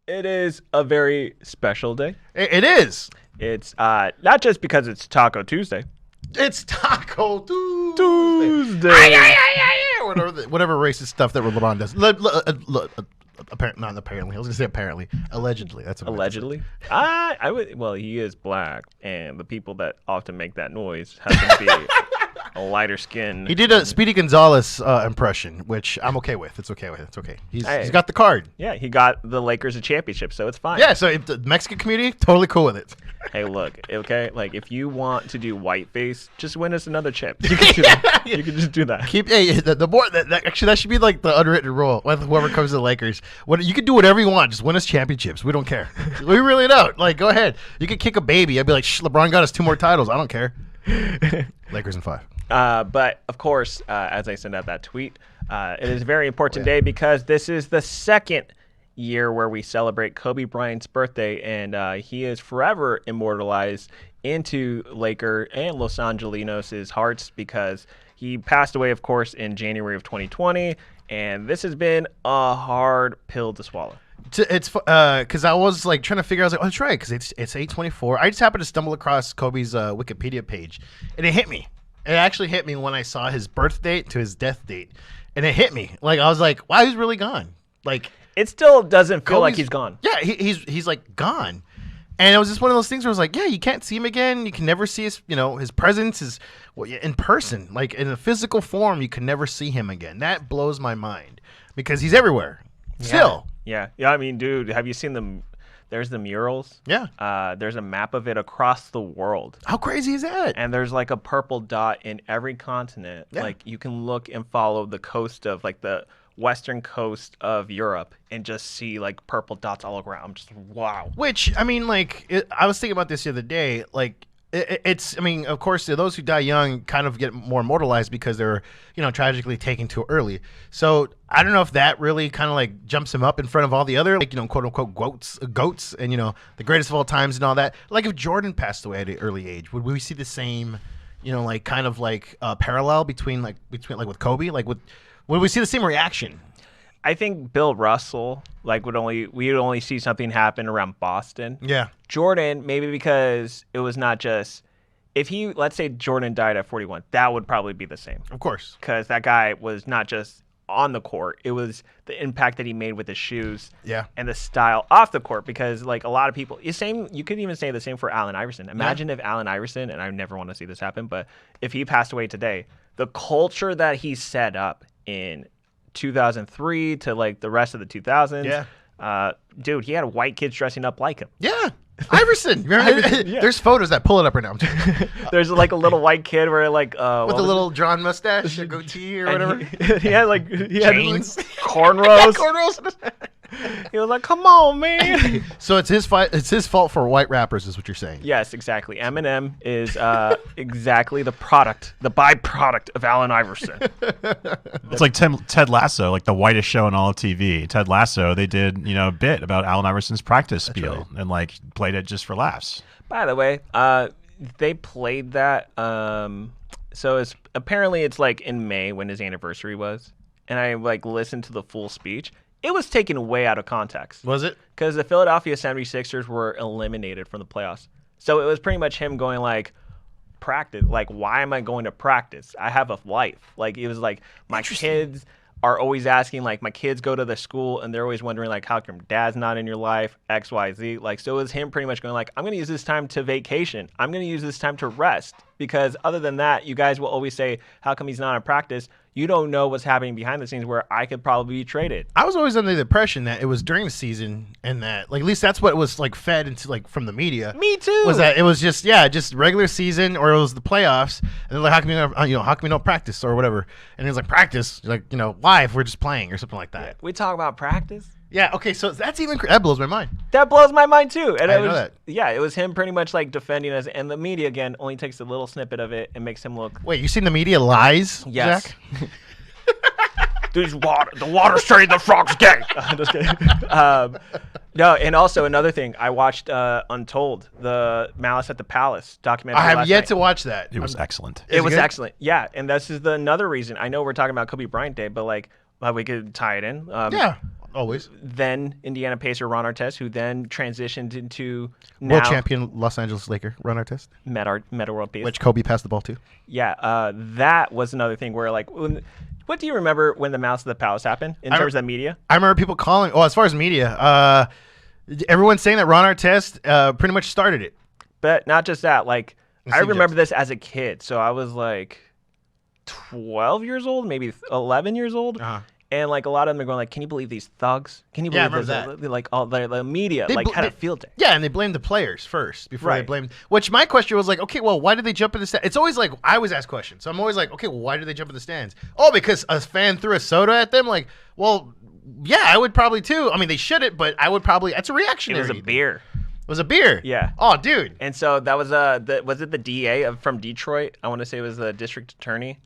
It is a very special day. It is. It's not just because it's Taco Tuesday. It's Taco Tuesday. Whatever racist stuff that LeBron does. Not apparently. I was gonna say apparently. Allegedly. That's what Allegedly. I would. Well, he is black, and the people that often make that noise happen to be a lighter skin. He did a Speedy Gonzales impression, which I'm okay with. It's okay. He's got the card. Yeah, he got the Lakers a championship, so it's fine. Yeah, so if the Mexican community, totally cool with it. Hey, look, okay? Like, if you want to do whiteface, just win us another chip. You can do that. You can just do that. Actually, that should be like the unwritten rule with whoever comes to the Lakers. You can do whatever you want. Just win us championships. We don't care. We really don't. Like, go ahead. You can kick a baby. I'd be like, LeBron got us 2 more titles. I don't care. Lakers in 5. But, of course, as I send out that tweet, it is a very important day because this is the second year where we celebrate Kobe Bryant's birthday, and he is forever immortalized into Laker and Los Angelinos' hearts because he passed away, of course, in January of 2020, and this has been a hard pill to swallow. It's because I was like trying to figure out, I was like, oh, that's right, because it's 8/24. I just happened to stumble across Kobe's Wikipedia page, and it hit me. It actually hit me when I saw his birth date to his death date, and it hit me. Like, I was like, wow, he's really gone. Like, it still doesn't feel like he's gone. Yeah, he's like gone. And it was just one of those things where I was like, yeah, you can't see him again. You can never see his presence in person, like in a physical form. You can never see him again. That blows my mind because he's everywhere. Still. Yeah. I mean, dude, have you seen them? There's the murals. Yeah. There's a map of it across the world. How crazy is that? And there's like a purple dot in every continent. Yeah. Like you can look and follow the coast of like the western coast of Europe and just see like purple dots all around. I'm just wow. Which, I mean, like I was thinking about this the other day. Like it's, I mean, of course, those who die young kind of get more immortalized because they're, tragically taken too early. So I don't know if that really kind of like jumps him up in front of all the other, like, quote unquote goats and, the greatest of all times and all that. Like if Jordan passed away at an early age, would we see the same, like kind of like parallel between with Kobe? Like would we see the same reaction? I think Bill Russell we'd only see something happen around Boston. Yeah. Jordan, maybe because it was not just let's say Jordan died at 41, that would probably be the same. Of course. Because that guy was not just on the court, it was the impact that he made with his shoes. Yeah. And the style off the court, because like a lot of people, you could even say the same for Allen Iverson. Imagine if Allen Iverson, and I never want to see this happen, but if he passed away today, the culture that he set up in 2003 to like the rest of the 2000s. Yeah. Dude, he had white kids dressing up like him. Yeah. Iverson. Remember? Yeah. There's photos that pull it up right now. There's like a little white kid where like with a little drawn mustache, a goatee or whatever. He had like chains, cornrows. Cornrows. He was like, "Come on, man." So it's his fault for white rappers, is what you're saying? Yes, exactly. Eminem is exactly the byproduct of Allen Iverson. It's like Ted Lasso, like the whitest show on all of TV. Ted Lasso, they did a bit about Allen Iverson's practice spiel and like played it just for laughs. By the way, they played that. So apparently it's like in May when his anniversary was, and I like listened to the full speech. It was taken way out of context. Was it? Because the Philadelphia 76ers were eliminated from the playoffs. So it was pretty much him going like, practice. Like, why am I going to practice? I have a life. Like, it was like, my kids are always asking, like, my kids go to the school and they're always wondering, like, how come dad's not in your life? X, Y, Z. Like, so it was him pretty much going like, I'm going to use this time to vacation. I'm going to use this time to rest. Because other than that, you guys will always say, how come he's not in practice? You don't know what's happening behind the scenes where I could probably be traded. I was always under the impression that it was during the season and that, like, at least that's what it was, like, fed into, like, from the media. Me too. Was that it was just regular season or it was the playoffs. And they're like, how come we don't practice or whatever? And it's like, practice? Like, why if we're just playing or something like that? Yeah. We talk about practice? Yeah, okay, so that's that blows my mind. That blows my mind too. And I know that. Yeah, it was him pretty much like defending us, and the media again only takes a little snippet of it and makes him look. Wait, you seen the media lies? Yes. Zach? The water's straight, the frog's gay. I'm just kidding. No, and also another thing, I watched Untold, the Malice at the Palace documentary. I have yet to watch that. It was excellent. It was excellent. Yeah, and this is another reason. I know we're talking about Kobe Bryant Day, but like we could tie it in. Yeah. Always. Then Indiana Pacer Ron Artest, who then transitioned into World champion Los Angeles Laker Ron Artest. Meta World Peace. Which Kobe passed the ball to. Yeah, that was another thing where like, what do you remember when the Mouse of the Palace happened in terms of media? I remember people calling. Well, as far as media, everyone's saying that Ron Artest pretty much started it. But not just that. Like, I remember Jackson. this as a kid. So I was like 12 years old, maybe 11 years old. Uh-huh. And like a lot of them are going like, can you believe these thugs? Can you Yeah, I believe remember this? that. Like all the media like had a field day. Yeah, and they blamed the players first before they Right. blamed. Which my question was like, okay, well, why did they jump in the stands? It's always like I always ask questions, so I'm always like, okay, well, why did they jump in the stands? Oh, because a fan threw a soda at them. Like, well, yeah, I would probably too. I mean, they shouldn't, but I would probably. That's a It reactionary. was a beer. It was a beer. Yeah. Oh, dude. And so that was was it the DA from Detroit? I want to say it was the district attorney.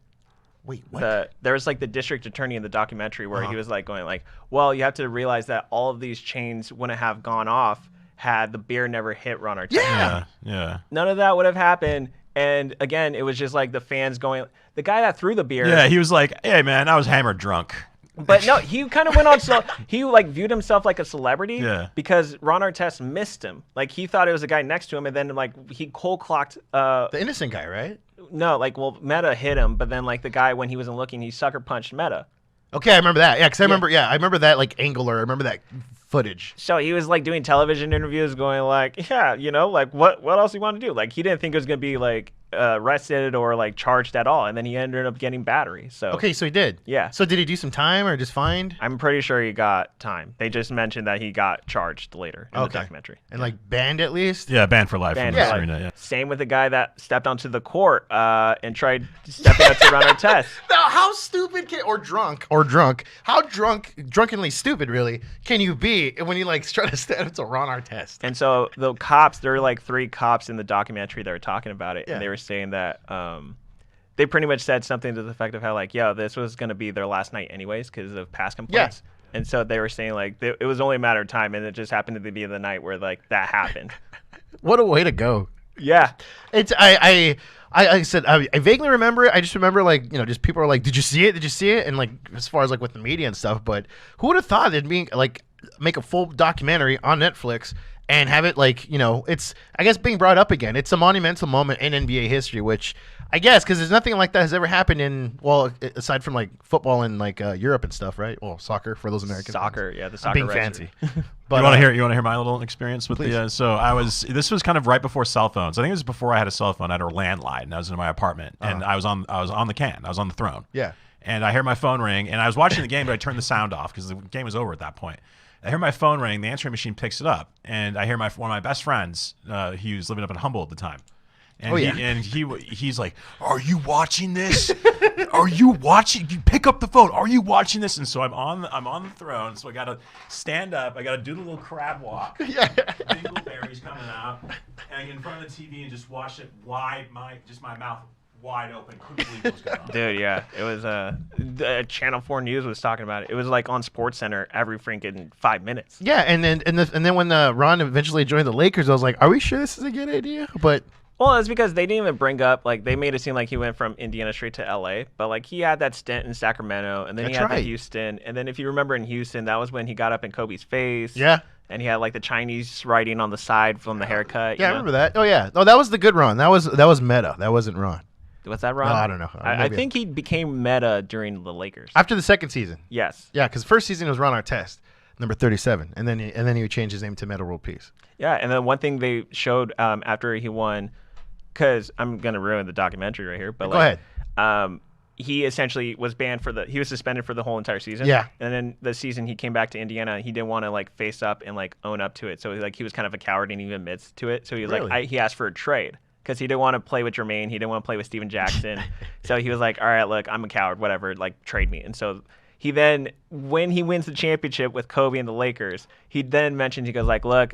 Wait, what? There was like the district attorney in the documentary where he was like going like, well, you have to realize that all of these chains wouldn't have gone off had the beer never hit Ron Artest. Yeah. Yeah. None of that would have happened. And again, it was just like the fans going, the guy that threw the beer. Yeah, he was like, "Hey, man, I was hammered drunk." But no, he kind of went on. So he like viewed himself like a celebrity. Yeah. Because Ron Artest missed him. Like he thought it was a guy next to him, and then like he cold clocked. The innocent guy, right? No, like well, Meta hit him, but then like the guy when he wasn't looking, he sucker punched Meta. Okay, I remember that. Yeah, because I remember that like angle, or I remember that footage. So he was like doing television interviews, going like, yeah, you know, like what else do you want to do? Like he didn't think it was gonna be like arrested or like charged at all, and then he ended up getting battery. So Okay, so he did. Yeah. So did he do some time or just fined? I'm pretty sure he got time. They just mentioned that he got charged later in the documentary. And like banned at least. Yeah, banned for life Banned from for the life. arena. Yeah. Same with the guy that stepped onto the court and tried stepping up to Ron Artest. Now, how stupid or drunk? How drunkenly stupid, really, can you be when you like try to stand up to Ron Artest? And so the cops, there were like 3 cops in the documentary that were talking about it, Yeah. and they were saying that they pretty much said something to the effect of how like, yo, this was going to be their last night anyways because of past complaints. And so they were saying like it was only a matter of time, and it just happened to be the night where like that happened. What a way to go! Yeah. It's I said I vaguely remember it. I just remember like just people are like, did you see it? Did you see it? And like as far as like with the media and stuff, but who would have thought it'd be like make a full documentary on Netflix and have it like it's I guess being brought up again. It's a monumental moment in NBA history, which I guess because there's nothing like that has ever happened in aside from like football and like Europe and stuff, right? Well, soccer for those Americans. Soccer, yeah, the I'm soccer. being registry. fancy. But You want to hear my little experience with please. this was kind of right before cell phones. I think it was before I had a cell phone. I had a landline, and I was in my apartment, and I was on the throne. Yeah. And I hear my phone ring, and I was watching the game, but I turned the sound off because the game was over at that point. I hear my phone ring, the answering machine picks it up, and I hear one of my best friends, he was living up in Humboldt at the time. And he's like, "Are you watching this? Are you watching? You pick up the phone. Are you watching this?" And so I'm on the throne, so I gotta stand up. I gotta do the little crab walk. Yeah. Dingleberries coming out, and I get in front of the TV and just watch it wide, my mouth wide open. Couldn't believe what was going on. Dude, yeah, it was Channel 4 News was talking about it. It was like on SportsCenter every freaking 5 minutes. Yeah, and then when Ron eventually joined the Lakers, I was like, are we sure this is a good idea? But Well, it's because they didn't even bring up, like, they made it seem like he went from Indiana straight to LA, but like he had that stint in Sacramento, and then he That's had right. that Houston, and then if you remember in Houston, that was when he got up in Kobe's face. Yeah. And he had like the Chinese writing on the side from the haircut. Yeah, I remember that. Oh yeah. No, that was the good Ron. That was Meta. That wasn't Ron. Was that Ron? No, I don't know. I Maybe. think he became meta during the Lakers. After the second season. Yes. Yeah, because first season was Ron Artest, number 37, and then he would change his name to Meta World Peace. Yeah, and then one thing they showed after he won, because I'm gonna ruin the documentary right here, but Go ahead. He essentially was he was suspended for the whole entire season. Yeah. And then the season he came back to Indiana, he didn't want to like face up and like own up to it. So like he was kind of a coward and he admits to it. So he was Really? like, he asked for a trade because he didn't want to play with Jermaine. He didn't want to play with Steven Jackson. So he was like, all right, look, I'm a coward, whatever, like trade me. And so he then, when he wins the championship with Kobe and the Lakers, he then mentions, he goes like, look,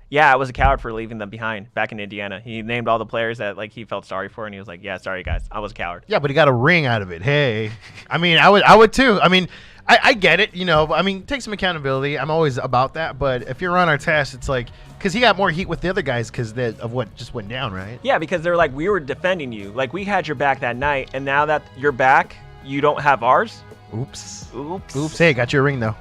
yeah, I was a coward for leaving them behind back in Indiana. He named all the players that like he felt sorry for, and he was like, "Yeah, sorry guys, I was a coward." Yeah, but he got a ring out of it. Hey, I mean, I would too. I mean, I get it. I mean, take some accountability. I'm always about that. But if you're on our test, it's like because he got more heat with the other guys because of what just went down, right? Yeah, because they're like, we were defending you, like we had your back that night, and now that you're back, you don't have ours. Oops. Oops. Oops. Hey, got your ring though.